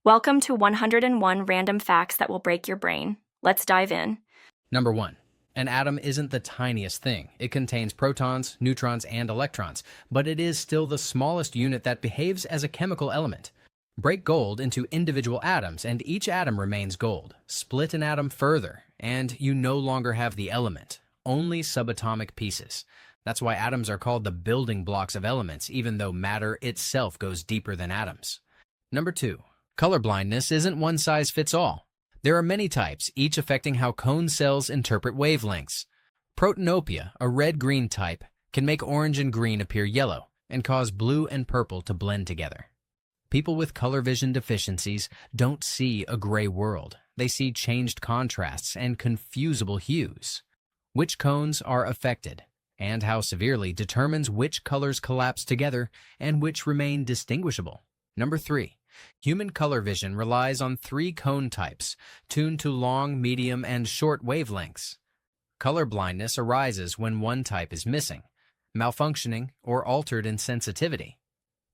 Welcome to 101 Random Facts That Will Break Your Brain. Let's dive in. Number 1. An atom isn't the tiniest thing. It contains protons, neutrons, and electrons, but it is still the smallest unit that behaves as a chemical element. Break gold into individual atoms, and each atom remains gold. Split an atom further, and you no longer have the element, only subatomic pieces. That's why atoms are called the building blocks of elements, even though matter itself goes deeper than atoms. Number 2. Color blindness isn't one size fits all. There are many types, each affecting how cone cells interpret wavelengths. Protanopia, a red-green type, can make orange and green appear yellow and cause blue and purple to blend together. People with color vision deficiencies don't see a gray world. They see changed contrasts and confusable hues. Which cones are affected and how severely determines which colors collapse together and which remain distinguishable. Number 3. Human color vision relies on 3 cone types, tuned to long, medium, and short wavelengths. Color blindness arises when one type is missing, malfunctioning, or altered in sensitivity.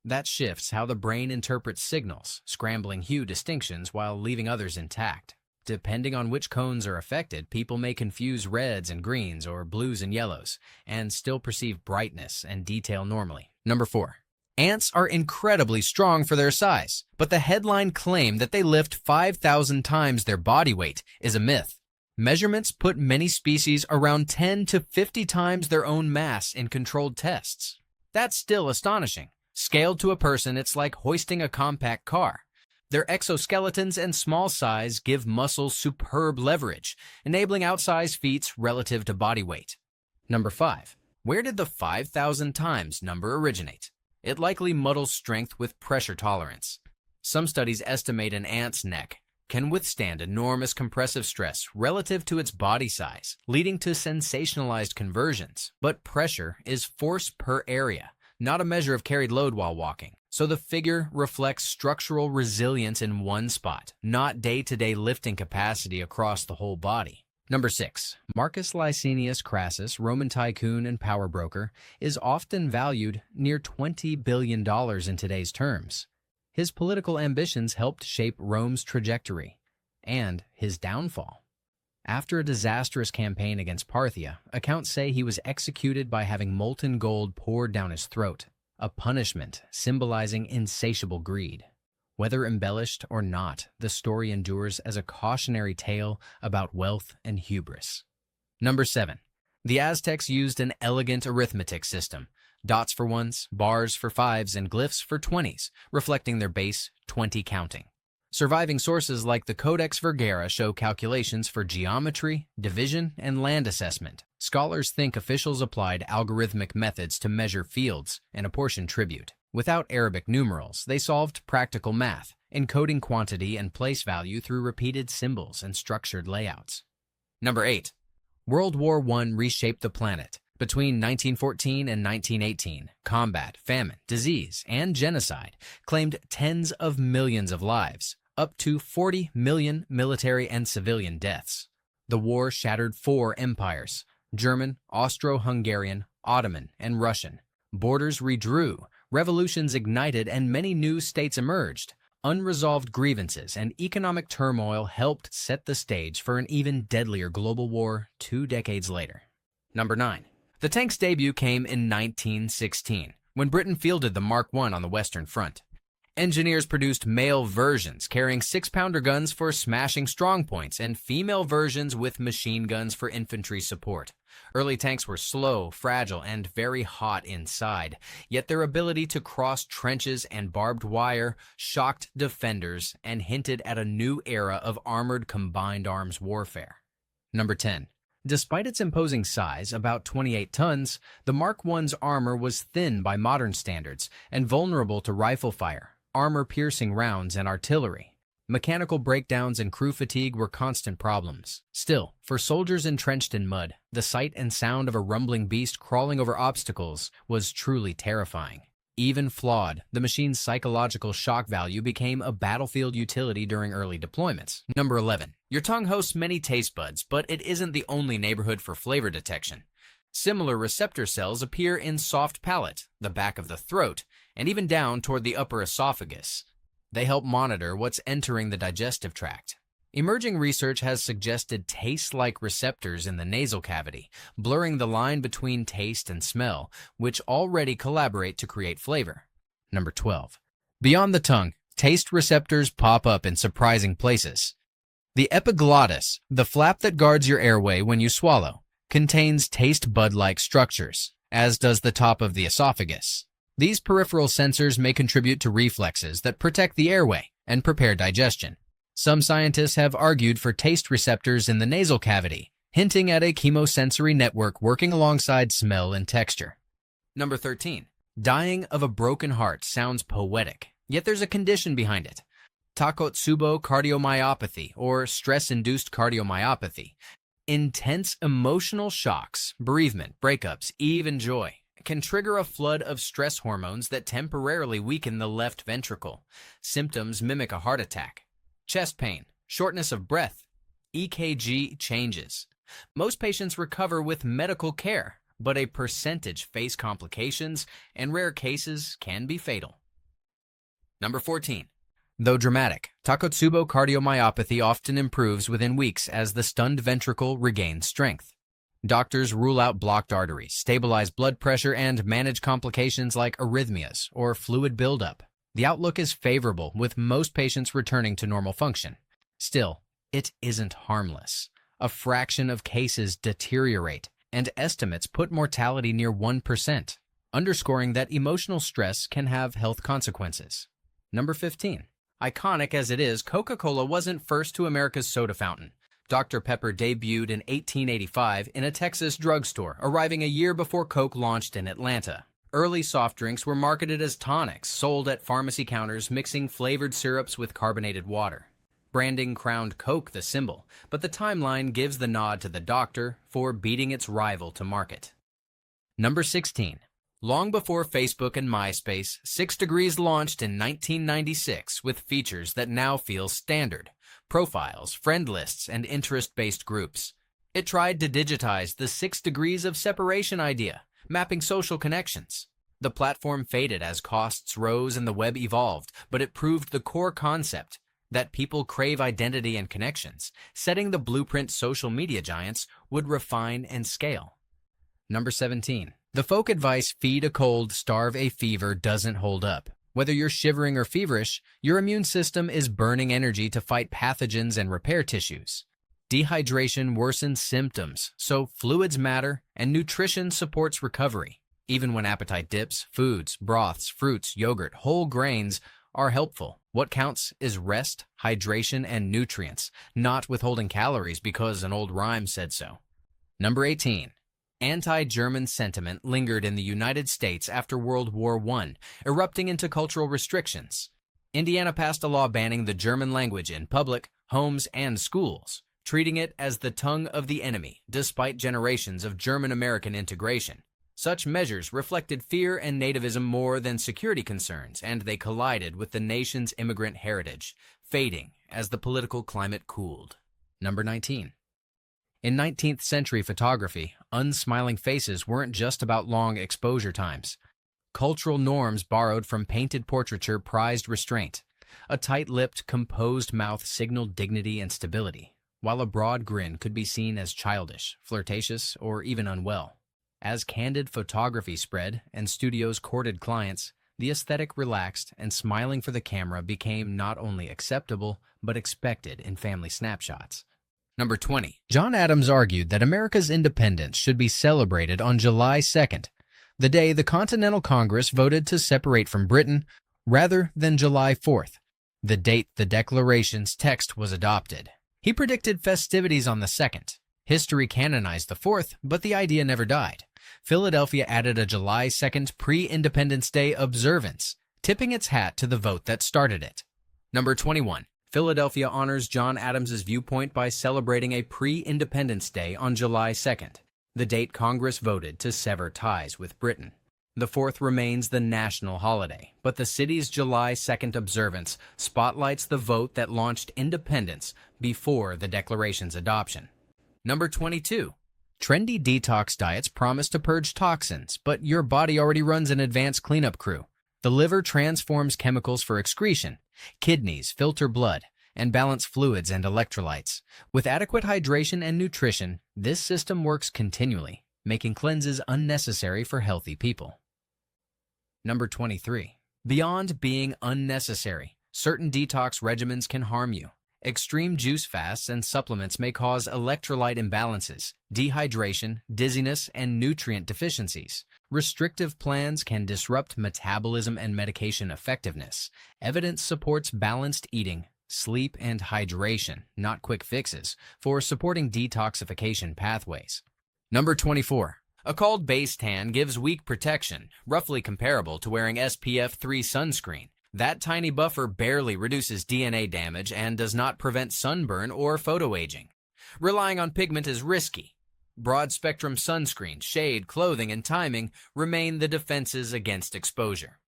That shifts how the brain interprets signals, scrambling hue distinctions while leaving others intact. Depending on which cones are affected, people may confuse reds and greens or blues and yellows, and still perceive brightness and detail normally. Number 4. Ants are incredibly strong for their size, but the headline claim that they lift 5,000 times their body weight is a myth. Measurements put many species around 10 to 50 times their own mass in controlled tests. That's still astonishing. Scaled to a person, it's like hoisting a compact car. Their exoskeletons and small size give muscles superb leverage, enabling outsized feats relative to body weight. Number 5. Where did the 5,000 times number originate? It likely muddles strength with pressure tolerance. Some studies estimate an ant's neck can withstand enormous compressive stress relative to its body size, leading to sensationalized conversions. But pressure is force per area, not a measure of carried load while walking. So the figure reflects structural resilience in one spot, not day-to-day lifting capacity across the whole body. Number 6. Marcus Licinius Crassus, Roman tycoon and power broker, is often valued near $20 billion in today's terms. His political ambitions helped shape Rome's trajectory and his downfall. After a disastrous campaign against Parthia, accounts say he was executed by having molten gold poured down his throat, a punishment symbolizing insatiable greed. Whether embellished or not, the story endures as a cautionary tale about wealth and hubris. Number 7. The Aztecs used an elegant arithmetic system, dots for ones, bars for fives, and glyphs for 20s, reflecting their base 20 counting. Surviving sources like the Codex Vergara show calculations for geometry, division, and land assessment. Scholars think officials applied algorithmic methods to measure fields and apportion tribute. Without Arabic numerals, they solved practical math, encoding quantity and place value through repeated symbols and structured layouts. Number 8. World War I reshaped the planet. Between 1914 and 1918, combat, famine, disease, and genocide claimed tens of millions of lives, up to 40 million military and civilian deaths. The war shattered 4 empires: German, Austro-Hungarian, Ottoman, and Russian. Borders redrew, revolutions ignited, and many new states emerged. Unresolved grievances and economic turmoil helped set the stage for an even deadlier global war 2 decades later. Number 9. The tank's debut came in 1916, when Britain fielded the Mark I on the Western Front. Engineers produced male versions carrying 6-pounder guns for smashing strongpoints and female versions with machine guns for infantry support. Early tanks were slow, fragile, and very hot inside, yet their ability to cross trenches and barbed wire shocked defenders and hinted at a new era of armored combined arms warfare. Number 10. Despite its imposing size, about 28 tons, the Mark I's armor was thin by modern standards and vulnerable to rifle fire, armor-piercing rounds, and artillery. Mechanical breakdowns and crew fatigue were constant problems. Still, for soldiers entrenched in mud, the sight and sound of a rumbling beast crawling over obstacles was truly terrifying. Even flawed, the machine's psychological shock value became a battlefield utility during early deployments. Number 11. Your tongue hosts many taste buds, but it isn't the only neighborhood for flavor detection. Similar receptor cells appear in soft palate, the back of the throat, and even down toward the upper esophagus. They help monitor what's entering the digestive tract. Emerging research has suggested taste-like receptors in the nasal cavity, blurring the line between taste and smell, which already collaborate to create flavor. Number 12. Beyond the tongue, taste receptors pop up in surprising places. The epiglottis, the flap that guards your airway when you swallow, contains taste bud-like structures, as does the top of the esophagus. These peripheral sensors may contribute to reflexes that protect the airway and prepare digestion. Some scientists have argued for taste receptors in the nasal cavity, hinting at a chemosensory network working alongside smell and texture. Number 13. Dying of a broken heart sounds poetic, yet there's a condition behind it. Takotsubo cardiomyopathy, or stress-induced cardiomyopathy. Intense emotional shocks, bereavement, breakups, even joy, can trigger a flood of stress hormones that temporarily weaken the left ventricle. Symptoms mimic a heart attack. Chest pain, shortness of breath, EKG changes. Most patients recover with medical care, but a percentage face complications, and rare cases can be fatal. Number 14. Though dramatic, Takotsubo cardiomyopathy often improves within weeks as the stunned ventricle regains strength. Doctors rule out blocked arteries, stabilize blood pressure, and manage complications like arrhythmias or fluid buildup. The outlook is favorable, with most patients returning to normal function. Still, it isn't harmless. A fraction of cases deteriorate, and estimates put mortality near 1%, underscoring that emotional stress can have health consequences. Number 15. Iconic as it is, Coca-Cola wasn't first to America's soda fountain. Dr. Pepper debuted in 1885 in a Texas drugstore, arriving a year before Coke launched in Atlanta. Early soft drinks were marketed as tonics, sold at pharmacy counters, mixing flavored syrups with carbonated water. Branding crowned Coke the symbol, but the timeline gives the nod to the doctor for beating its rival to market. Number 16. Long before Facebook and MySpace, 6 Degrees launched in 1996 with features that now feel standard: profiles, friend lists, and interest-based groups. It tried to digitize the 6 degrees of separation idea, mapping social connections. The platform faded as costs rose and the web evolved, but it proved the core concept, that people crave identity and connections, setting the blueprint social media giants would refine and scale. Number 17. The folk advice, feed a cold, starve a fever, doesn't hold up. Whether you're shivering or feverish, your immune system is burning energy to fight pathogens and repair tissues. Dehydration worsens symptoms, so fluids matter, and nutrition supports recovery. Even when appetite dips, foods, broths, fruits, yogurt, whole grains are helpful. What counts is rest, hydration, and nutrients, not withholding calories because an old rhyme said so. Number 18. Anti-German sentiment lingered in the United States after World War I, erupting into cultural restrictions. Indiana passed a law banning the German language in public, homes, and schools, treating it as the tongue of the enemy, despite generations of German-American integration. Such measures reflected fear and nativism more than security concerns, and they collided with the nation's immigrant heritage, fading as the political climate cooled. Number 19. In 19th century photography, unsmiling faces weren't just about long exposure times. Cultural norms borrowed from painted portraiture prized restraint. A tight-lipped, composed mouth signaled dignity and stability, while a broad grin could be seen as childish, flirtatious, or even unwell. As candid photography spread and studios courted clients, the aesthetic relaxed and smiling for the camera became not only acceptable, but expected in family snapshots. Number 20. John Adams argued that America's independence should be celebrated on July 2nd, the day the Continental Congress voted to separate from Britain, rather than July 4th, the date the Declaration's text was adopted. He predicted festivities on the 2nd. History canonized the 4th, but the idea never died. Philadelphia added a July 2nd pre-Independence Day observance, tipping its hat to the vote that started it. Number 21. Philadelphia honors John Adams's viewpoint by celebrating a pre-Independence Day on July 2nd, the date Congress voted to sever ties with Britain. The 4th remains the national holiday, but the city's July 2nd observance spotlights the vote that launched independence before the Declaration's adoption. Number 22. Trendy detox diets promise to purge toxins, but your body already runs an advanced cleanup crew. The liver transforms chemicals for excretion, kidneys filter blood, and balance fluids and electrolytes. With adequate hydration and nutrition, this system works continually, making cleanses unnecessary for healthy people. Number 23. Beyond being unnecessary, certain detox regimens can harm you. Extreme juice fasts and supplements may cause electrolyte imbalances, dehydration, dizziness, and nutrient deficiencies. Restrictive plans can disrupt metabolism and medication effectiveness. Evidence supports balanced eating, sleep, and hydration, not quick fixes, for supporting detoxification pathways. Number 24. A cold base tan gives weak protection, roughly comparable to wearing SPF 3 sunscreen. That tiny buffer barely reduces DNA damage and does not prevent sunburn or photoaging. Relying on pigment is risky. Broad-spectrum sunscreen, shade, clothing, and timing remain the defenses against exposure.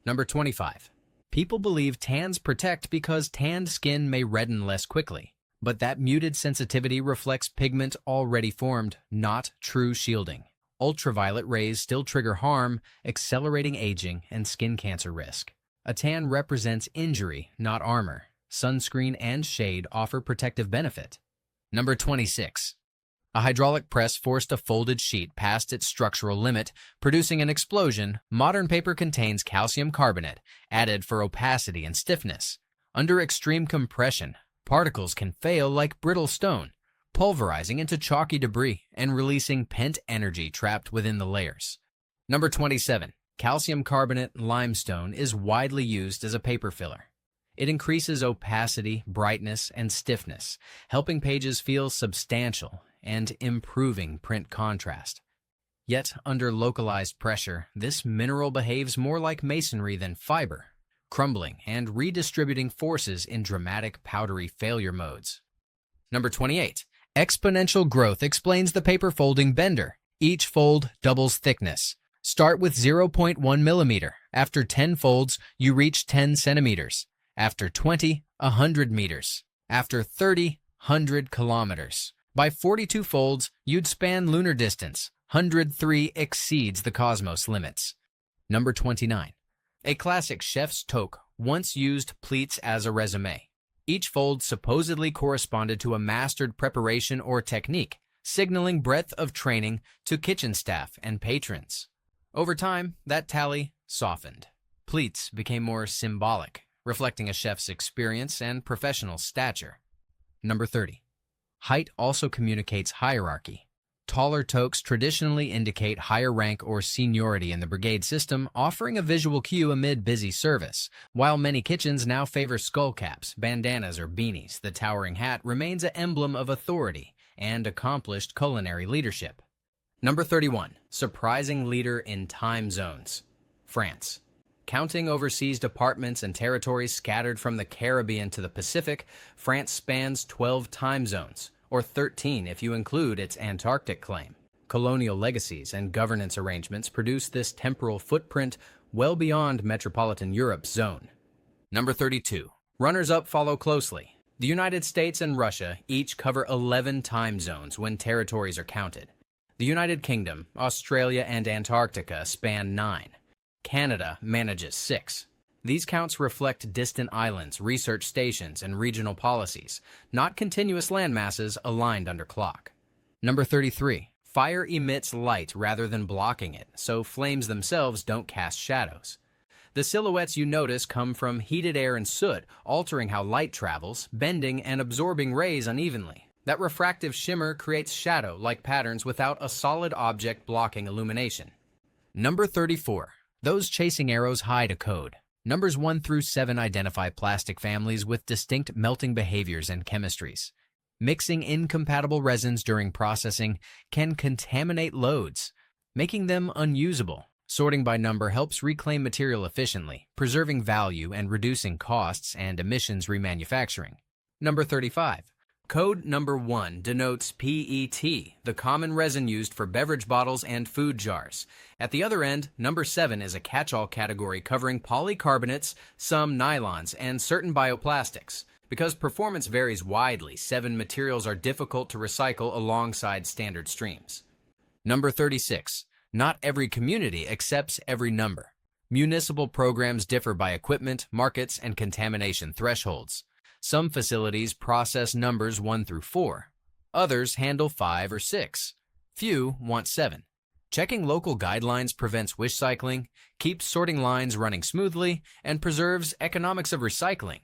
Number 25. People believe tans protect because tanned skin may redden less quickly, but that muted sensitivity reflects pigment already formed, not true shielding. Ultraviolet rays still trigger harm, accelerating aging and skin cancer risk. A tan represents injury, not armor. Sunscreen and shade offer protective benefit. Number 26. A hydraulic press forced a folded sheet past its structural limit, producing an explosion. Modern paper contains calcium carbonate, added for opacity and stiffness. Under extreme compression, particles can fail like brittle stone, pulverizing into chalky debris and releasing pent energy trapped within the layers. Number 27. Calcium carbonate limestone is widely used as a paper filler. It increases opacity, brightness, and stiffness, helping pages feel substantial and improving print contrast. Yet, under localized pressure, this mineral behaves more like masonry than fiber, crumbling and redistributing forces in dramatic powdery failure modes. Number 28. Exponential growth explains the paper folding bender. Each fold doubles thickness. Start with 0.1 millimeter. After 10 folds, you reach 10 centimeters. After 20, 100 meters. After 30, 100 kilometers. By 42 folds, you'd span lunar distance. 103 exceeds the cosmos limits. Number 29. A classic chef's toque once used pleats as a resume. Each fold supposedly corresponded to a mastered preparation or technique, signaling breadth of training to kitchen staff and patrons. Over time, that tally softened. Pleats became more symbolic, reflecting a chef's experience and professional stature. Number 30. Height also communicates hierarchy. Taller toques traditionally indicate higher rank or seniority in the brigade system, offering a visual cue amid busy service. While many kitchens now favor skull caps, bandanas, or beanies, the towering hat remains an emblem of authority and accomplished culinary leadership. Number 31. Surprising leader in time zones. France. Counting overseas departments and territories scattered from the Caribbean to the Pacific, France spans 12 time zones, or 13 if you include its Antarctic claim. Colonial legacies and governance arrangements produce this temporal footprint well beyond metropolitan Europe's zone. Number 32. Runners-up follow closely. The United States and Russia each cover 11 time zones when territories are counted. The United Kingdom, Australia, and Antarctica span 9. Canada manages 6. These counts reflect distant islands, research stations, and regional policies, not continuous landmasses aligned under clock. Number 33. Fire emits light rather than blocking it, so flames themselves don't cast shadows. The silhouettes you notice come from heated air and soot, altering how light travels, bending and absorbing rays unevenly. That refractive shimmer creates shadow-like patterns without a solid object blocking illumination. Number 34. Those chasing arrows hide a code. Numbers 1 through 7 identify plastic families with distinct melting behaviors and chemistries. Mixing incompatible resins during processing can contaminate loads, making them unusable. Sorting by number helps reclaim material efficiently, preserving value and reducing costs and emissions remanufacturing. Number 35. Code number 1 denotes PET, the common resin used for beverage bottles and food jars. At the other end, number 7 is a catch-all category covering polycarbonates, some nylons, and certain bioplastics. Because performance varies widely, 7 materials are difficult to recycle alongside standard streams. Number 36. Not every community accepts every number. Municipal programs differ by equipment, markets, and contamination thresholds. Some facilities process numbers 1 through 4. Others handle 5 or 6. Few want 7. Checking local guidelines prevents wish cycling, keeps sorting lines running smoothly, and preserves economics of recycling.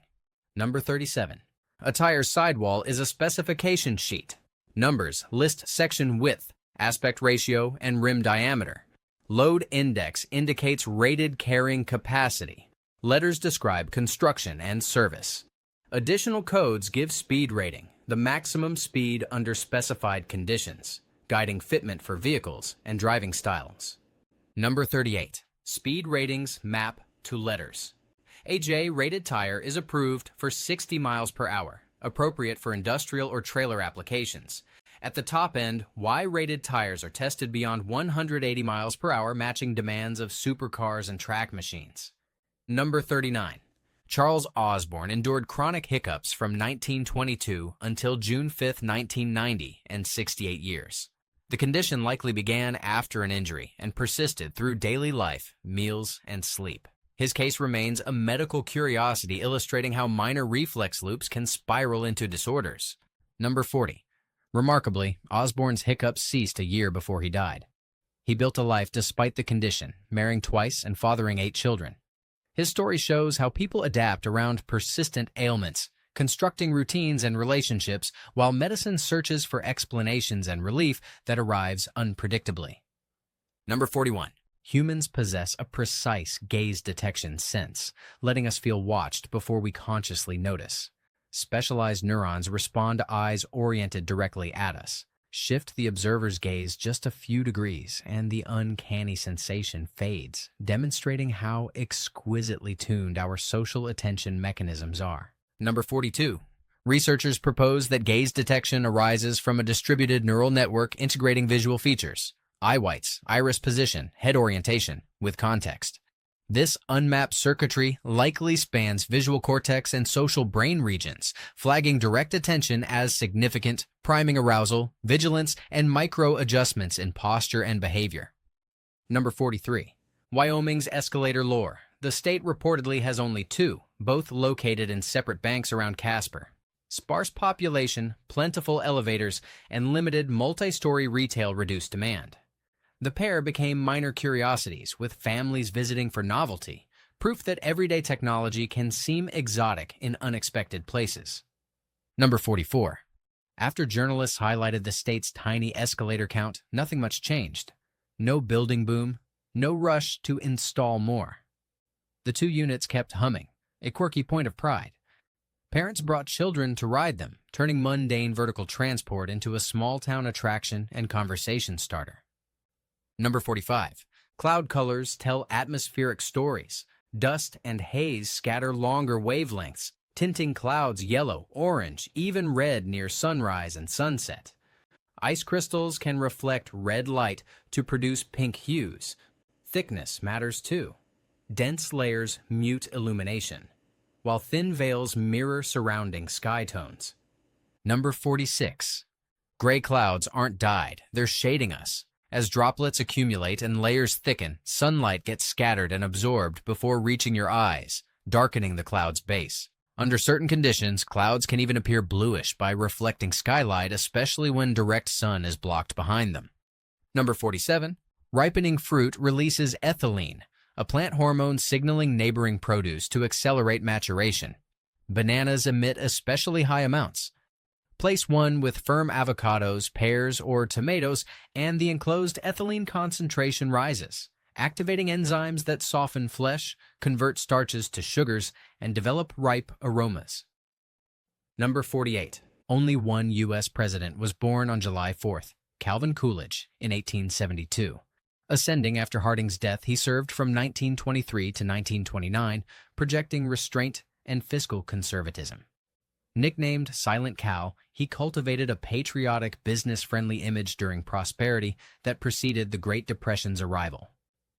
Number 37. A tire sidewall is a specification sheet. Numbers list section width, aspect ratio, and rim diameter. Load index indicates rated carrying capacity. Letters describe construction and service. Additional codes give speed rating, the maximum speed under specified conditions, guiding fitment for vehicles and driving styles. Number 38. Speed ratings map to letters. A J-rated tire is approved for 60 miles per hour, appropriate for industrial or trailer applications. At the top end, Y-rated tires are tested beyond 180 miles per hour, matching demands of supercars and track machines. Number 39. Charles Osborne endured chronic hiccups from 1922 until June 5, 1990, and 68 years. The condition likely began after an injury and persisted through daily life, meals, and sleep. His case remains a medical curiosity, illustrating how minor reflex loops can spiral into disorders. Number 40. Remarkably, Osborne's hiccups ceased a year before he died. He built a life despite the condition, marrying twice and fathering 8 children. His story shows how people adapt around persistent ailments, constructing routines and relationships while medicine searches for explanations and relief that arrives unpredictably. Number 41. Humans possess a precise gaze detection sense, letting us feel watched before we consciously notice. Specialized neurons respond to eyes oriented directly at us. Shift the observer's gaze just a few degrees, and the uncanny sensation fades, demonstrating how exquisitely tuned our social attention mechanisms are. Number 42. Researchers propose that gaze detection arises from a distributed neural network integrating visual features, eye whites, iris position, head orientation, with context. This unmapped circuitry likely spans visual cortex and social brain regions, flagging direct attention as significant, priming arousal, vigilance, and micro-adjustments in posture and behavior. Number 43. Wyoming's escalator lore. The state reportedly has only 2, both located in separate banks around Casper. Sparse population, plentiful elevators, and limited multi-story retail reduce demand. The pair became minor curiosities, with families visiting for novelty, proof that everyday technology can seem exotic in unexpected places. Number 44. After journalists highlighted the state's tiny escalator count, nothing much changed. No building boom, no rush to install more. The 2 units kept humming, a quirky point of pride. Parents brought children to ride them, turning mundane vertical transport into a small-town attraction and conversation starter. Number 45. Cloud colors tell atmospheric stories. Dust and haze scatter longer wavelengths, tinting clouds yellow, orange, even red near sunrise and sunset. Ice crystals can reflect red light to produce pink hues. Thickness matters too. Dense layers mute illumination, while thin veils mirror surrounding sky tones. Number 46. Gray clouds aren't dyed, they're shading us. As droplets accumulate and layers thicken, sunlight gets scattered and absorbed before reaching your eyes, darkening the cloud's base. Under certain conditions, clouds can even appear bluish by reflecting skylight, especially when direct sun is blocked behind them. Number 47. Ripening fruit releases ethylene, a plant hormone signaling neighboring produce to accelerate maturation. Bananas emit especially high amounts. Place one with firm avocados, pears, or tomatoes, and the enclosed ethylene concentration rises, activating enzymes that soften flesh, convert starches to sugars, and develop ripe aromas. Number 48. Only one U.S. president was born on July 4th, Calvin Coolidge, in 1872. Ascending after Harding's death, he served from 1923 to 1929, projecting restraint and fiscal conservatism. Nicknamed Silent Cal, he cultivated a patriotic, business-friendly image during prosperity that preceded the Great Depression's arrival.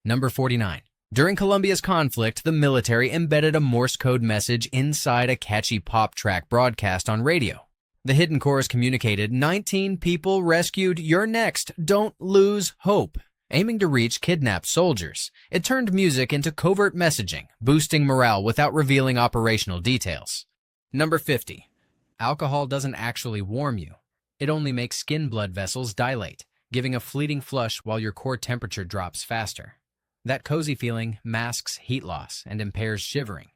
Number 49. During Colombia's conflict, the military embedded a Morse code message inside a catchy pop track broadcast on radio. The hidden chorus communicated, 19 people rescued, you're next, don't lose hope, aiming to reach kidnapped soldiers. It turned music into covert messaging, boosting morale without revealing operational details. Number 50. Alcohol doesn't actually warm you. It only makes skin blood vessels dilate, giving a fleeting flush while your core temperature drops faster. That cozy feeling masks heat loss and impairs shivering.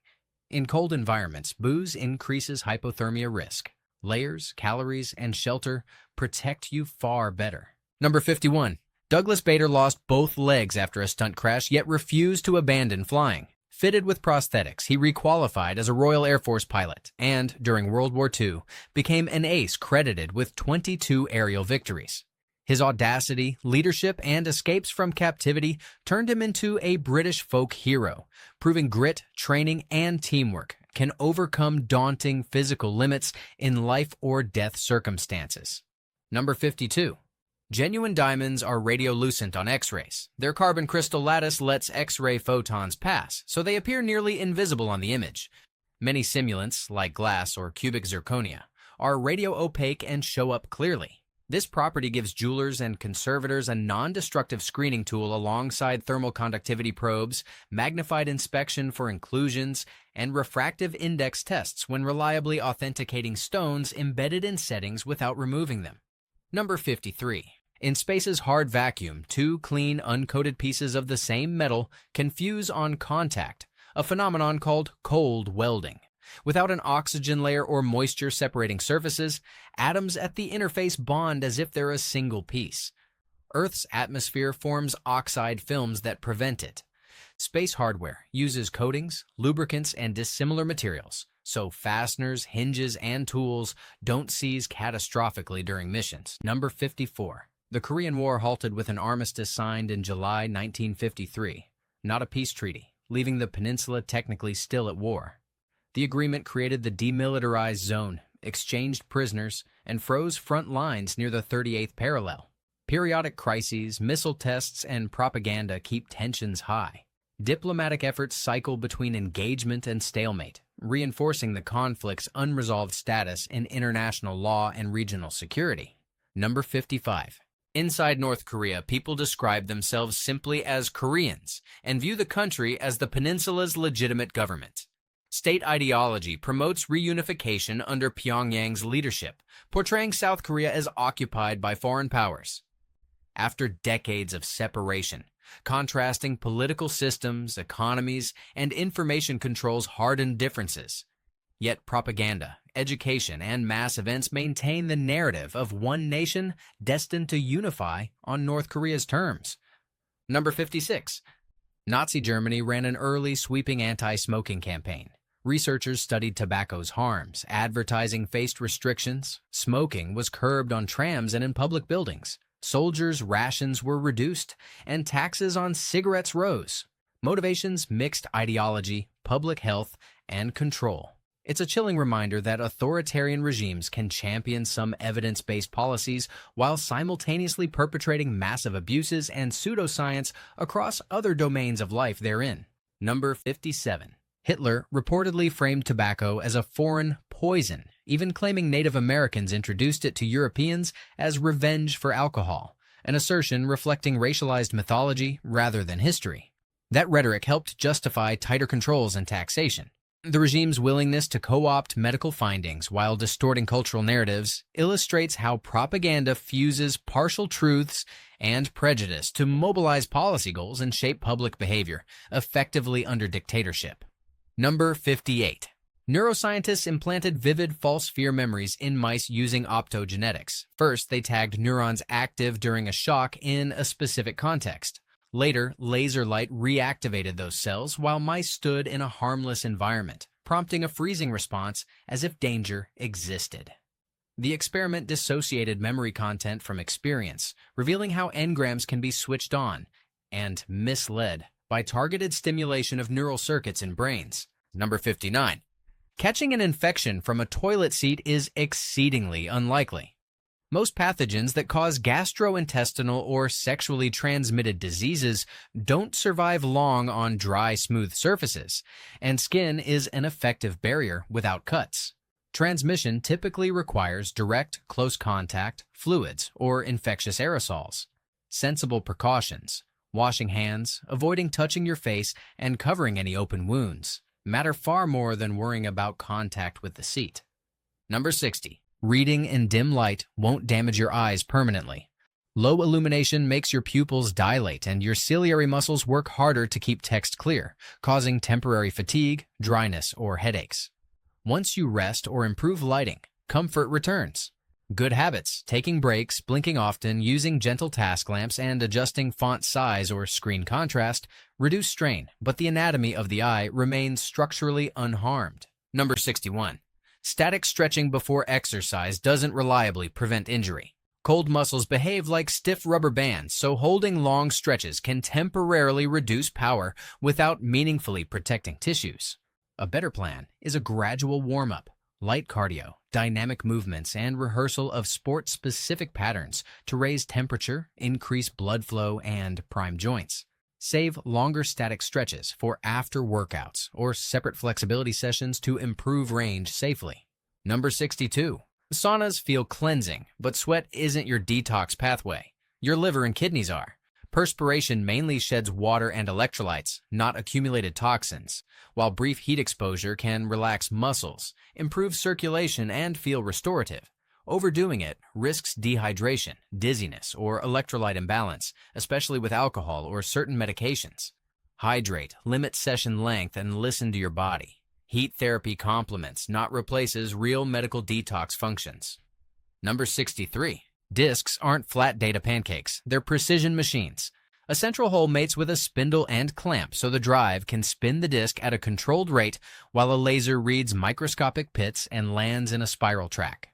In cold environments, booze increases hypothermia risk. Layers, calories, and shelter protect you far better. Number 51. Douglas Bader lost both legs after a stunt crash, yet refused to abandon flying. Fitted with prosthetics, he requalified as a Royal Air Force pilot and, during World War II, became an ace credited with 22 aerial victories. His audacity, leadership, and escapes from captivity turned him into a British folk hero, proving grit, training, and teamwork can overcome daunting physical limits in life or death circumstances. Number 52. Genuine diamonds are radiolucent on X-rays. Their carbon crystal lattice lets X-ray photons pass, so they appear nearly invisible on the image. Many simulants, like glass or cubic zirconia, are radio-opaque and show up clearly. This property gives jewelers and conservators a non-destructive screening tool alongside thermal conductivity probes, magnified inspection for inclusions, and refractive index tests when reliably authenticating stones embedded in settings without removing them. Number 53. In space's hard vacuum, two clean, uncoated pieces of the same metal can fuse on contact, a phenomenon called cold welding. Without an oxygen layer or moisture-separating surfaces, atoms at the interface bond as if they're a single piece. Earth's atmosphere forms oxide films that prevent it. Space hardware uses coatings, lubricants, and dissimilar materials, so fasteners, hinges, and tools don't seize catastrophically during missions. Number 54. The Korean War halted with an armistice signed in July 1953, not a peace treaty, leaving the peninsula technically still at war. The agreement created the demilitarized zone, exchanged prisoners, and froze front lines near the 38th parallel. Periodic crises, missile tests, and propaganda keep tensions high. Diplomatic efforts cycle between engagement and stalemate, reinforcing the conflict's unresolved status in international law and regional security. Number 55. Inside North Korea, people describe themselves simply as Koreans and view the country as the peninsula's legitimate government. State ideology promotes reunification under Pyongyang's leadership, portraying South Korea as occupied by foreign powers. After decades of separation, contrasting political systems, economies, and information controls hardened differences. Yet propaganda, education, and mass events maintain the narrative of one nation destined to unify on North Korea's terms. Number 56. Nazi Germany ran an early sweeping anti-smoking campaign. Researchers studied tobacco's harms, advertising faced restrictions, smoking was curbed on trams and in public buildings, soldiers' rations were reduced, and taxes on cigarettes rose. Motivations mixed ideology, public health, and control. It's a chilling reminder that authoritarian regimes can champion some evidence-based policies while simultaneously perpetrating massive abuses and pseudoscience across other domains of life therein. Number 57. Hitler reportedly framed tobacco as a foreign poison, even claiming Native Americans introduced it to Europeans as revenge for alcohol, an assertion reflecting racialized mythology rather than history. That rhetoric helped justify tighter controls and taxation. The regime's willingness to co-opt medical findings while distorting cultural narratives illustrates how propaganda fuses partial truths and prejudice to mobilize policy goals and shape public behavior, effectively under dictatorship. Number 58. Neuroscientists implanted vivid false fear memories in mice using optogenetics. First, they tagged neurons active during a shock in a specific context. Later, laser light reactivated those cells while mice stood in a harmless environment, prompting a freezing response as if danger existed. The experiment dissociated memory content from experience, revealing how engrams can be switched on and misled by targeted stimulation of neural circuits in brains. Number 59. Catching an infection from a toilet seat is exceedingly unlikely. Most pathogens that cause gastrointestinal or sexually transmitted diseases don't survive long on dry, smooth surfaces, and skin is an effective barrier without cuts. Transmission typically requires direct, close contact, fluids, or infectious aerosols. Sensible precautions, Washing hands, avoiding touching your face, and covering any open wounds matter far more than worrying about contact with the seat. Number 60. Reading in dim light won't damage your eyes permanently. Low illumination makes your pupils dilate and your ciliary muscles work harder to keep text clear, causing temporary fatigue, dryness, or headaches. Once you rest or improve lighting, comfort returns. Good habits, taking breaks, blinking often, using gentle task lamps, and adjusting font size or screen contrast reduce strain, but the anatomy of the eye remains structurally unharmed. Number 61. Static stretching before exercise doesn't reliably prevent injury. Cold muscles behave like stiff rubber bands, so holding long stretches can temporarily reduce power without meaningfully protecting tissues. A better plan is a gradual warm-up, light cardio, dynamic movements, and rehearsal of sport-specific patterns to raise temperature, increase blood flow, and prime joints. Save longer static stretches for after workouts or separate flexibility sessions to improve range safely. Number 62. Saunas feel cleansing, but sweat isn't your detox pathway. Your liver and kidneys are. Perspiration mainly sheds water and electrolytes, not accumulated toxins, while brief heat exposure can relax muscles, improve circulation, and feel restorative. Overdoing it risks dehydration, dizziness, or electrolyte imbalance, especially with alcohol or certain medications. Hydrate, limit session length, and listen to your body. Heat therapy complements, not replaces, real medical detox functions. Number 63. Discs aren't flat data pancakes, they're precision machines. A central hole mates with a spindle and clamp so the drive can spin the disc at a controlled rate while a laser reads microscopic pits and lands in a spiral track.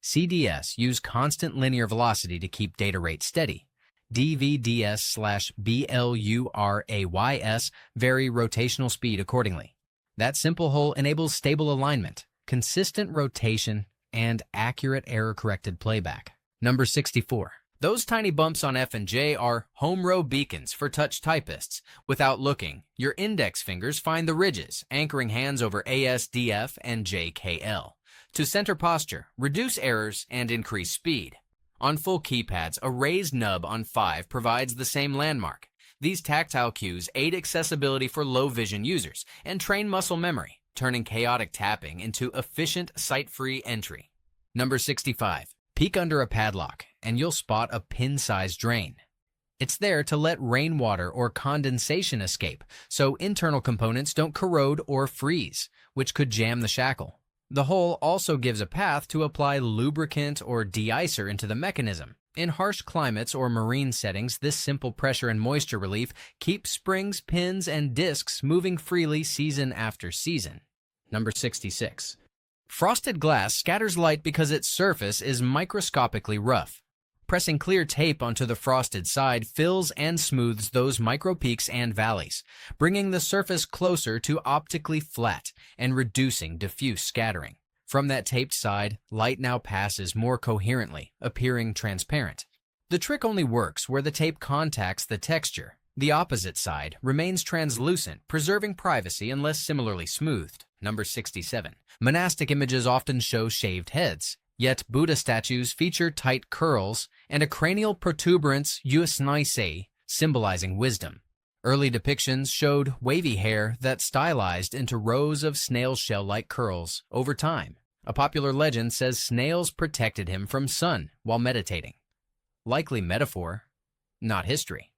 CDS use constant linear velocity to keep data rate steady. DVDS/BLURAYS vary rotational speed accordingly. That simple hole enables stable alignment, consistent rotation, and accurate error-corrected playback. Number 64. Those tiny bumps on F and J are home row beacons for touch typists. Without looking, your index fingers find the ridges, anchoring hands over ASDF and JKL. To center posture, reduce errors, and increase speed. On full keypads, a raised nub on 5 provides the same landmark. These tactile cues aid accessibility for low-vision users and train muscle memory, turning chaotic tapping into efficient, sight-free entry. Number 65. Peek under a padlock, and you'll spot a pin-sized drain. It's there to let rainwater or condensation escape, so internal components don't corrode or freeze, which could jam the shackle. The hole also gives a path to apply lubricant or de-icer into the mechanism. In harsh climates or marine settings, this simple pressure and moisture relief keeps springs, pins, and discs moving freely season after season. Number 66. Frosted glass scatters light because its surface is microscopically rough. Pressing clear tape onto the frosted side fills and smooths those micro peaks and valleys, bringing the surface closer to optically flat and reducing diffuse scattering. From that taped side, light now passes more coherently, appearing transparent. The trick only works where the tape contacts the texture. The opposite side remains translucent, preserving privacy unless similarly smoothed. Number 67. Monastic images often show shaved heads, yet Buddha statues feature tight curls and a cranial protuberance usnaise, symbolizing wisdom. Early depictions showed wavy hair that stylized into rows of snail shell-like curls over time. A popular legend says snails protected him from sun while meditating. Likely metaphor, not history.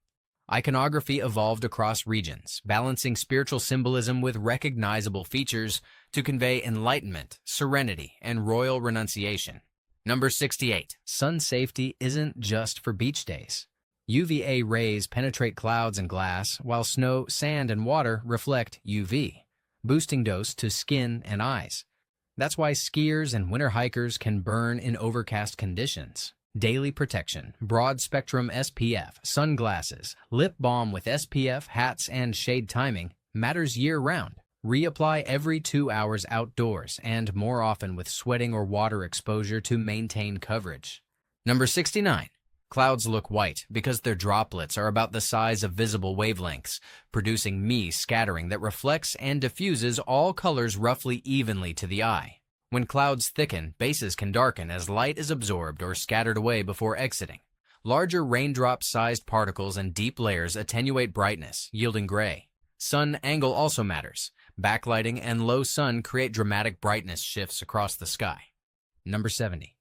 Iconography evolved across regions, balancing spiritual symbolism with recognizable features to convey enlightenment, serenity, and royal renunciation. Number 68. Sun safety isn't just for beach days. UVA rays penetrate clouds and glass, while snow, sand, and water reflect UV, boosting dose to skin and eyes. That's why skiers and winter hikers can burn in overcast conditions. Daily protection, broad-spectrum SPF, sunglasses, lip balm with SPF, hats, and shade timing matters year-round. Reapply every 2 hours outdoors and more often with sweating or water exposure to maintain coverage. Number 69. Clouds look white because their droplets are about the size of visible wavelengths, producing scattering that reflects and diffuses all colors roughly evenly to the eye. When clouds thicken, bases can darken as light is absorbed or scattered away before exiting. Larger raindrop-sized particles and deep layers attenuate brightness, yielding gray. Sun angle also matters. Backlighting and low sun create dramatic brightness shifts across the sky. Number 70.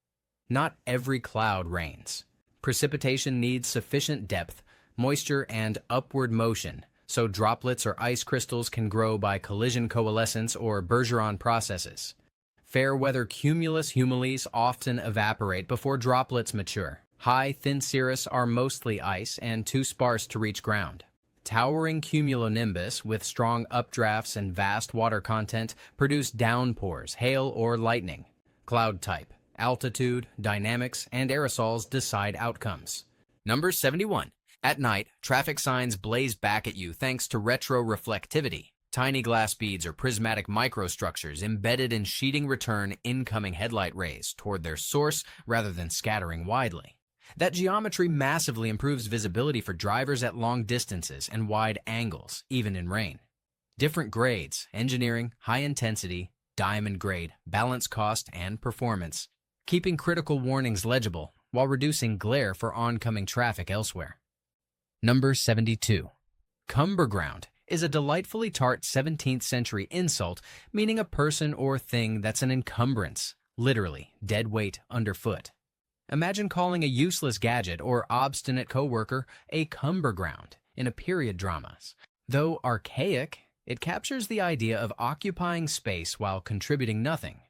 Not every cloud rains. Precipitation needs sufficient depth, moisture, and upward motion, so droplets or ice crystals can grow by collision coalescence or Bergeron processes. Fair weather cumulus humules often evaporate before droplets mature. High, thin cirrus are mostly ice and too sparse to reach ground. Towering cumulonimbus with strong updrafts and vast water content produce downpours, hail, or lightning. Cloud type, altitude, dynamics, and aerosols decide outcomes. Number 71. At night, traffic signs blaze back at you thanks to retroreflectivity. Tiny glass beads or prismatic microstructures embedded in sheeting return incoming headlight rays toward their source rather than scattering widely. That geometry massively improves visibility for drivers at long distances and wide angles, even in rain. Different grades, engineering, high intensity, diamond grade, balance cost, and performance, keeping critical warnings legible while reducing glare for oncoming traffic elsewhere. Number 72. Cumberground is a delightfully tart 17th century insult meaning a person or thing that's an encumbrance, literally, dead weight underfoot. Imagine calling a useless gadget or obstinate coworker a cumberground in a period drama. Though archaic, it captures the idea of occupying space while contributing nothing.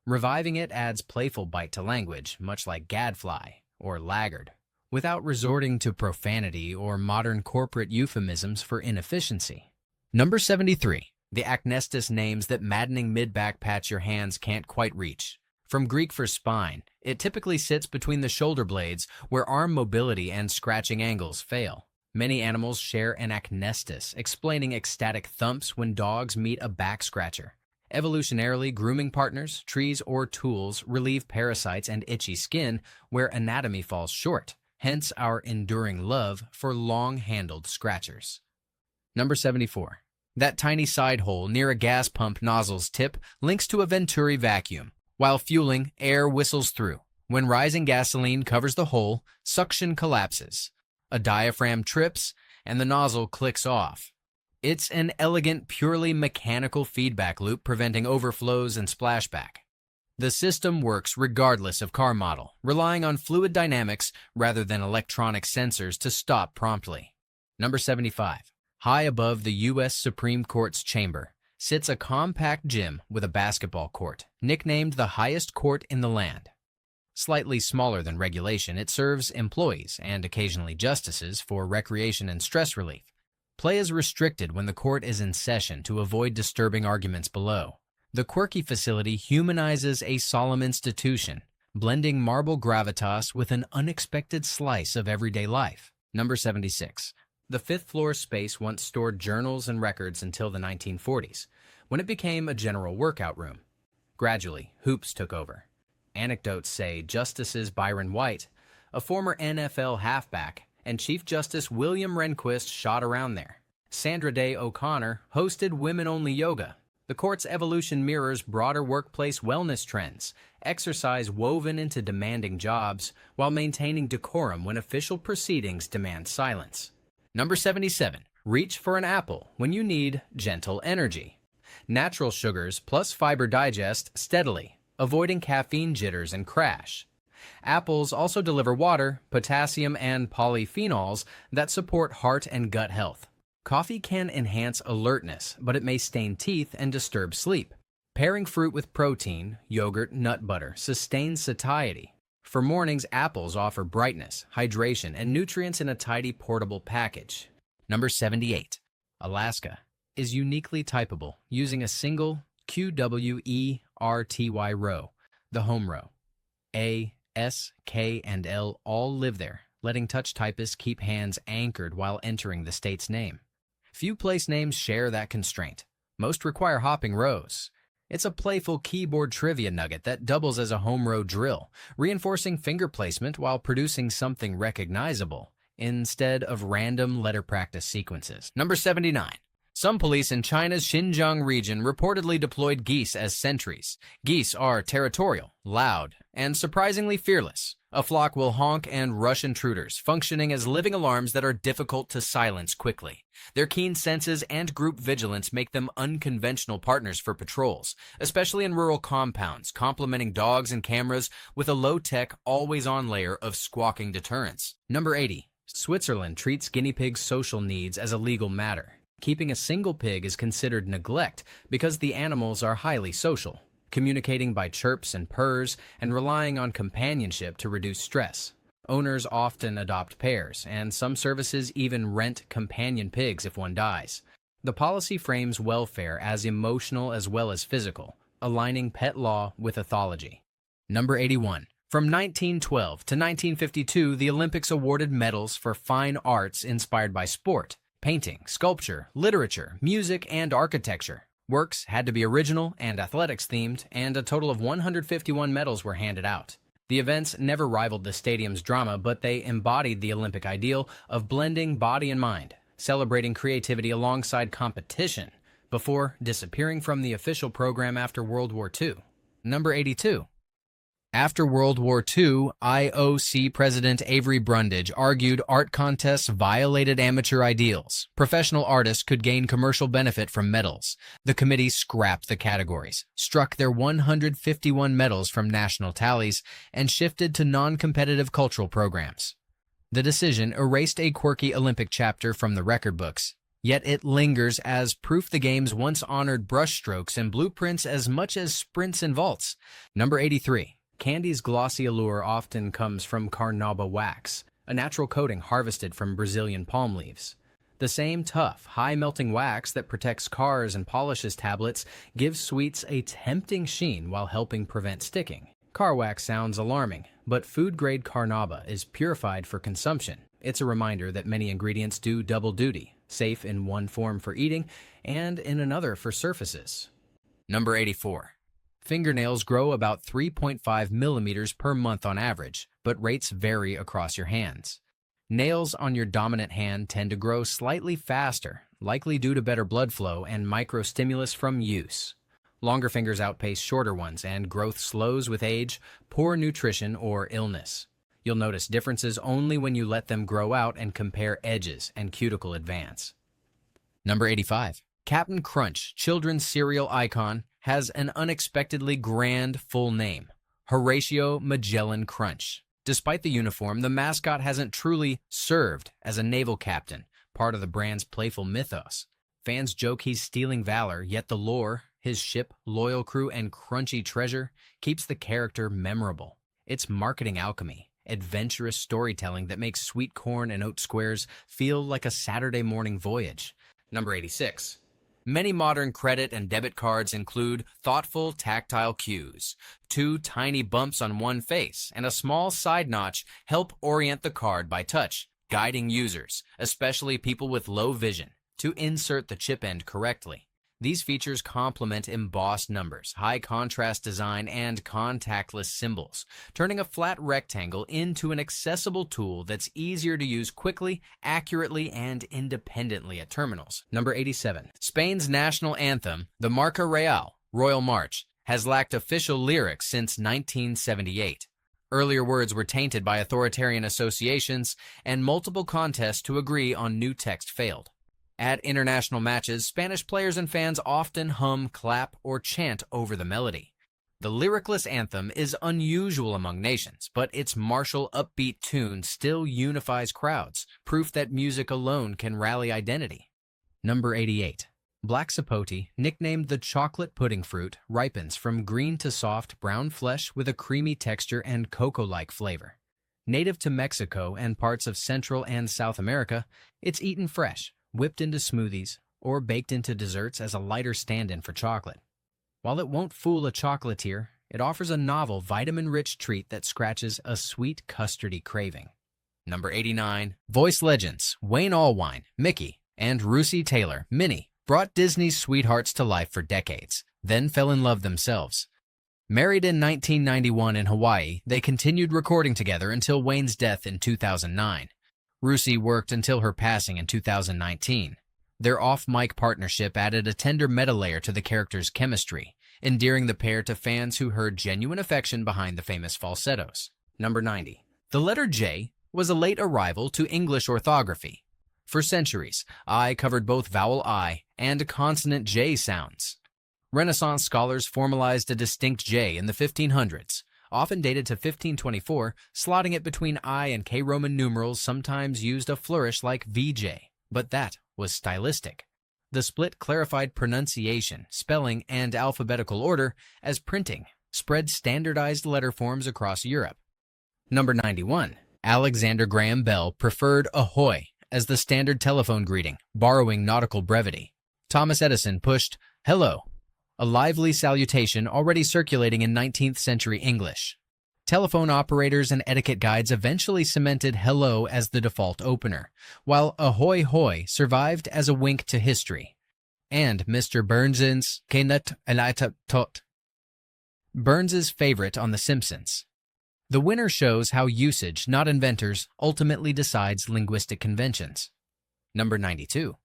Reviving it adds playful bite to language, much like gadfly or laggard, without resorting to profanity or modern corporate euphemisms for inefficiency. Number 73. The acnestus names that maddening mid-back patch your hands can't quite reach. From Greek for spine, it typically sits between the shoulder blades where arm mobility and scratching angles fail. Many animals share an acnestus, explaining ecstatic thumps when dogs meet a back scratcher. Evolutionarily, grooming partners, trees, or tools relieve parasites and itchy skin where anatomy falls short, hence our enduring love for long-handled scratchers. Number 74. That tiny side hole near a gas pump nozzle's tip links to a Venturi vacuum. While fueling, air whistles through. When rising gasoline covers the hole, suction collapses. A diaphragm trips, and the nozzle clicks off. It's an elegant, purely mechanical feedback loop preventing overflows and splashback. The system works regardless of car model, relying on fluid dynamics rather than electronic sensors to stop promptly. Number 75. High above the U.S. Supreme Court's chamber sits a compact gym with a basketball court, nicknamed the highest court in the land. Slightly smaller than regulation, it serves employees and occasionally justices for recreation and stress relief. Play is restricted when the court is in session to avoid disturbing arguments below. The quirky facility humanizes a solemn institution, blending marble gravitas with an unexpected slice of everyday life. Number 76. The fifth-floor space once stored journals and records until the 1940s, when it became a general workout room. Gradually, hoops took over. Anecdotes say Justices Byron White, a former NFL halfback, and Chief Justice William Rehnquist shot around there. Sandra Day O'Connor hosted women-only yoga. The court's evolution mirrors broader workplace wellness trends, exercise woven into demanding jobs, while maintaining decorum when official proceedings demand silence. Number 77. Reach for an apple when you need gentle energy. Natural sugars plus fiber digest steadily, avoiding caffeine jitters and crash. Apples also deliver water, potassium, and polyphenols that support heart and gut health. Coffee can enhance alertness, but it may stain teeth and disturb sleep. Pairing fruit with protein, yogurt, nut butter sustains satiety. For mornings, apples offer brightness, hydration, and nutrients in a tidy, portable package. Number 78. Alaska is uniquely typable using a single QWERTY row, the home row. A, S, K, and L all live there, letting touch typists keep hands anchored while entering the state's name. Few place names share that constraint. Most require hopping rows. It's a playful keyboard trivia nugget that doubles as a home row drill, reinforcing finger placement while producing something recognizable, instead of random letter practice sequences. Number 79. Some police in China's Xinjiang region reportedly deployed geese as sentries. Geese are territorial, loud, and surprisingly fearless. A flock will honk and rush intruders, functioning as living alarms that are difficult to silence quickly. Their keen senses and group vigilance make them unconventional partners for patrols, especially in rural compounds, complementing dogs and cameras with a low-tech, always-on layer of squawking deterrence. Number 80. Switzerland treats guinea pigs' social needs as a legal matter. Keeping a single pig is considered neglect because the animals are highly social, communicating by chirps and purrs and relying on companionship to reduce stress. Owners often adopt pairs, and some services even rent companion pigs if one dies. The policy frames welfare as emotional as well as physical, aligning pet law with ethology. Number 81. From 1912 to 1952, the Olympics awarded medals for fine arts inspired by sport, painting, sculpture, literature, music, and architecture. Works had to be original and athletics-themed, and a total of 151 medals were handed out. The events never rivaled the stadium's drama, but they embodied the Olympic ideal of blending body and mind, celebrating creativity alongside competition, before disappearing from the official program after World War II. Number 82. After World War II, IOC President Avery Brundage argued art contests violated amateur ideals. Professional artists could gain commercial benefit from medals. The committee scrapped the categories, struck their 151 medals from national tallies, and shifted to non-competitive cultural programs. The decision erased a quirky Olympic chapter from the record books, yet it lingers as proof the games once honored brushstrokes and blueprints as much as sprints and vaults. Number 83. Candy's glossy allure often comes from carnauba wax, a natural coating harvested from Brazilian palm leaves. The same tough, high-melting wax that protects cars and polishes tablets gives sweets a tempting sheen while helping prevent sticking. Car wax sounds alarming, but food-grade carnauba is purified for consumption. It's a reminder that many ingredients do double duty, safe in one form for eating and in another for surfaces. Number 84. Fingernails grow about 3.5 millimeters per month on average, but rates vary across your hands. Nails on your dominant hand tend to grow slightly faster, likely due to better blood flow and microstimulus from use. Longer fingers outpace shorter ones, and growth slows with age, poor nutrition, or illness. You'll notice differences only when you let them grow out and compare edges and cuticle advance. Number 85. Captain Crunch, children's cereal icon, has an unexpectedly grand full name, Horatio Magellan Crunch. Despite the uniform, the mascot hasn't truly served as a naval captain, part of the brand's playful mythos. Fans joke he's stealing valor, yet the lore, his ship, loyal crew, and crunchy treasure keeps the character memorable. It's marketing alchemy, adventurous storytelling that makes sweet corn and oat squares feel like a Saturday morning voyage. Number 86. Many modern credit and debit cards include thoughtful tactile cues. 2 tiny bumps on one face and a small side notch help orient the card by touch, guiding users, especially people with low vision, to insert the chip end correctly. These features complement embossed numbers, high contrast design, and contactless symbols, turning a flat rectangle into an accessible tool that's easier to use quickly, accurately, and independently at terminals. Number 87. Spain's national anthem, the Marcha Real, Royal March, has lacked official lyrics since 1978. Earlier words were tainted by authoritarian associations, and multiple contests to agree on new text failed. At international matches, Spanish players and fans often hum, clap, or chant over the melody. The lyricless anthem is unusual among nations, but its martial, upbeat tune still unifies crowds, proof that music alone can rally identity. Number 88. Black sapote, nicknamed the chocolate pudding fruit, ripens from green to soft brown flesh with a creamy texture and cocoa-like flavor. Native to Mexico and parts of Central and South America, it's eaten fresh, whipped into smoothies, or baked into desserts as a lighter stand-in for chocolate. While it won't fool a chocolatier, it offers a novel, vitamin-rich treat that scratches a sweet custardy craving. Number 89. Voice legends Wayne Allwine, Mickey, and Russi Taylor, Minnie, brought Disney's sweethearts to life for decades, then fell in love themselves. Married in 1991 in Hawaii, they continued recording together until Wayne's death in 2009. Russi worked until her passing in 2019. Their off-mic partnership added a tender meta layer to the characters' chemistry, endearing the pair to fans who heard genuine affection behind the famous falsettos. Number 90. The letter J was a late arrival to English orthography. For centuries, I covered both vowel I and consonant J sounds. Renaissance scholars formalized a distinct J in the 1500s, often dated to 1524, slotting it between I and K Roman numerals sometimes used a flourish like VJ, but that was stylistic. The split clarified pronunciation, spelling, and alphabetical order as printing spread standardized letter forms across Europe. Number 91. Alexander Graham Bell preferred ahoy as the standard telephone greeting, borrowing nautical brevity. Thomas Edison pushed hello, a lively salutation already circulating in 19th century English. Telephone operators and etiquette guides eventually cemented hello as the default opener, while ahoy hoy survived as a wink to history. And Mr. Burns's Kenut Elita Tot. Burns's favorite on The Simpsons. The winner shows how usage, not inventors, ultimately decides linguistic conventions. Number 92.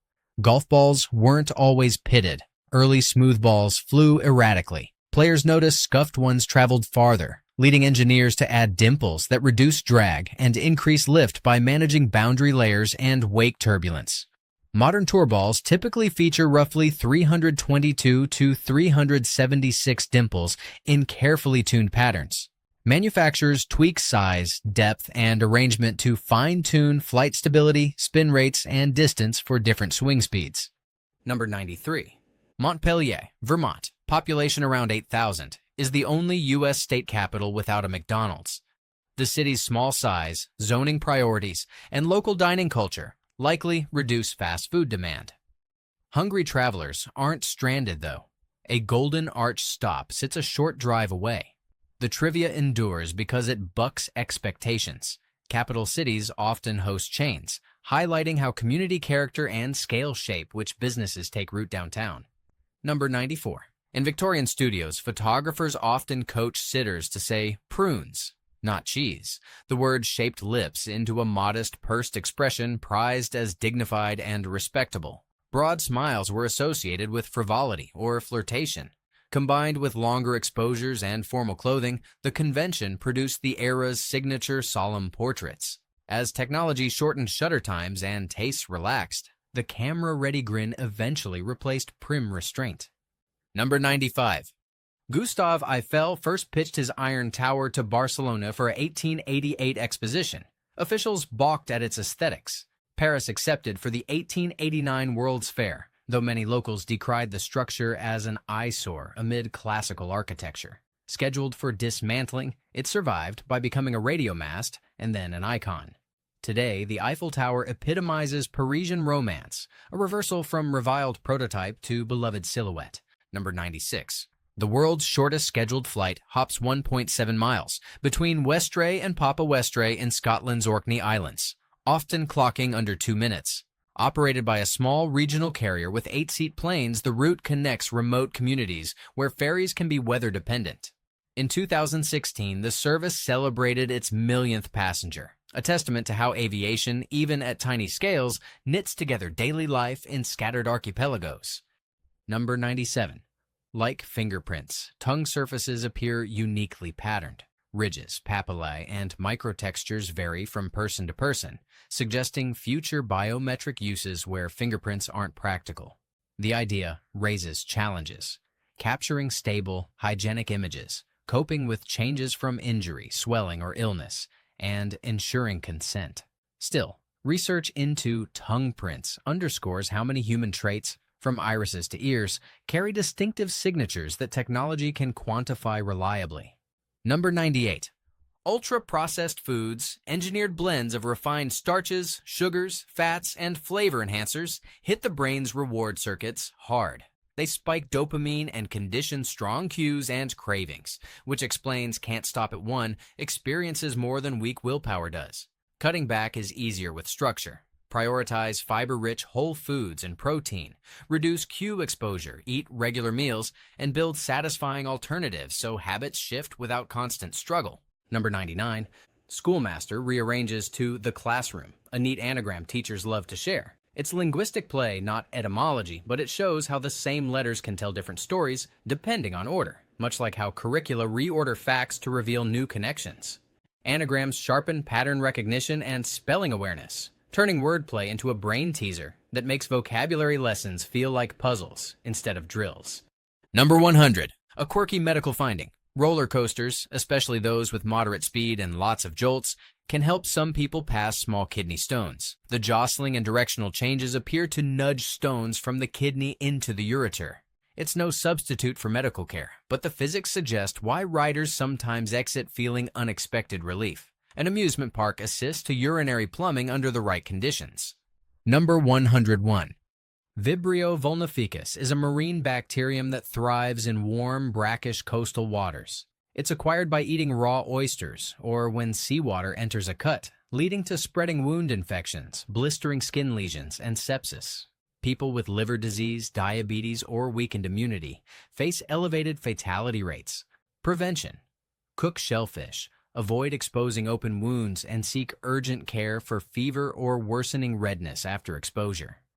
Golf balls weren't always pitted. Early smooth balls flew erratically. Players noticed scuffed ones traveled farther, leading engineers to add dimples that reduce drag and increase lift by managing boundary layers and wake turbulence. Modern tour balls typically feature roughly 322 to 376 dimples in carefully tuned patterns. Manufacturers tweak size, depth, and arrangement to fine-tune flight stability, spin rates, and distance for different swing speeds. Number 93. Montpelier, Vermont, population around 8,000, is the only U.S. state capital without a McDonald's. The city's small size, zoning priorities, and local dining culture likely reduce fast food demand. Hungry travelers aren't stranded, though. A Golden Arch stop sits a short drive away. The trivia endures because it bucks expectations. Capital cities often host chains, highlighting how community character and scale shape which businesses take root downtown. Number 94. In Victorian studios, photographers often coach sitters to say prunes, not cheese. The word shaped lips into a modest, pursed expression prized as dignified and respectable. Broad smiles were associated with frivolity or flirtation. Combined with longer exposures and formal clothing, the convention produced the era's signature solemn portraits. As technology shortened shutter times and tastes relaxed, the camera-ready grin eventually replaced prim restraint. Number 95. Gustave Eiffel first pitched his Iron Tower to Barcelona for a 1888 exposition. Officials balked at its aesthetics. Paris accepted for the 1889 World's Fair, though many locals decried the structure as an eyesore amid classical architecture. Scheduled for dismantling, it survived by becoming a radio mast and then an icon. Today, the Eiffel Tower epitomizes Parisian romance, a reversal from reviled prototype to beloved silhouette. Number 96. The world's shortest scheduled flight hops 1.7 miles between Westray and Papa Westray in Scotland's Orkney Islands, often clocking under 2 minutes. Operated by a small regional carrier with 8-seat planes, the route connects remote communities where ferries can be weather-dependent. In 2016, the service celebrated its millionth passenger, a testament to how aviation, even at tiny scales, knits together daily life in scattered archipelagos. Number 97. Like fingerprints, tongue surfaces appear uniquely patterned. Ridges, papillae, and microtextures vary from person to person, suggesting future biometric uses where fingerprints aren't practical. The idea raises challenges: capturing stable, hygienic images, coping with changes from injury, swelling, or illness, and ensuring consent. Still, research into tongue prints underscores how many human traits, from irises to ears, carry distinctive signatures that technology can quantify reliably. Number 98. Ultra-processed foods, engineered blends of refined starches, sugars, fats, and flavor enhancers hit the brain's reward circuits hard. They spike dopamine and condition strong cues and cravings, which explains Can't Stop at One experiences more than weak willpower does. Cutting back is easier with structure. Prioritize fiber-rich whole foods and protein, reduce cue exposure, eat regular meals, and build satisfying alternatives so habits shift without constant struggle. Number 99. Schoolmaster rearranges to the classroom, a neat anagram teachers love to share. It's linguistic play, not etymology, but it shows how the same letters can tell different stories depending on order, much like how curricula reorder facts to reveal new connections. Anagrams sharpen pattern recognition and spelling awareness, turning wordplay into a brain teaser that makes vocabulary lessons feel like puzzles instead of drills. Number 100. A quirky medical finding. Roller coasters, especially those with moderate speed and lots of jolts, can help some people pass small kidney stones. The jostling and directional changes appear to nudge stones from the kidney into the ureter. It's no substitute for medical care, but the physics suggest why riders sometimes exit feeling unexpected relief. An amusement park assists to urinary plumbing under the right conditions. Number 101. Vibrio vulnificus is a marine bacterium that thrives in warm, brackish coastal waters. It's acquired by eating raw oysters or when seawater enters a cut, leading to spreading wound infections, blistering skin lesions, and sepsis. People with liver disease, diabetes, or weakened immunity face elevated fatality rates. Prevention. Cook shellfish. Avoid exposing open wounds and seek urgent care for fever or worsening redness after exposure.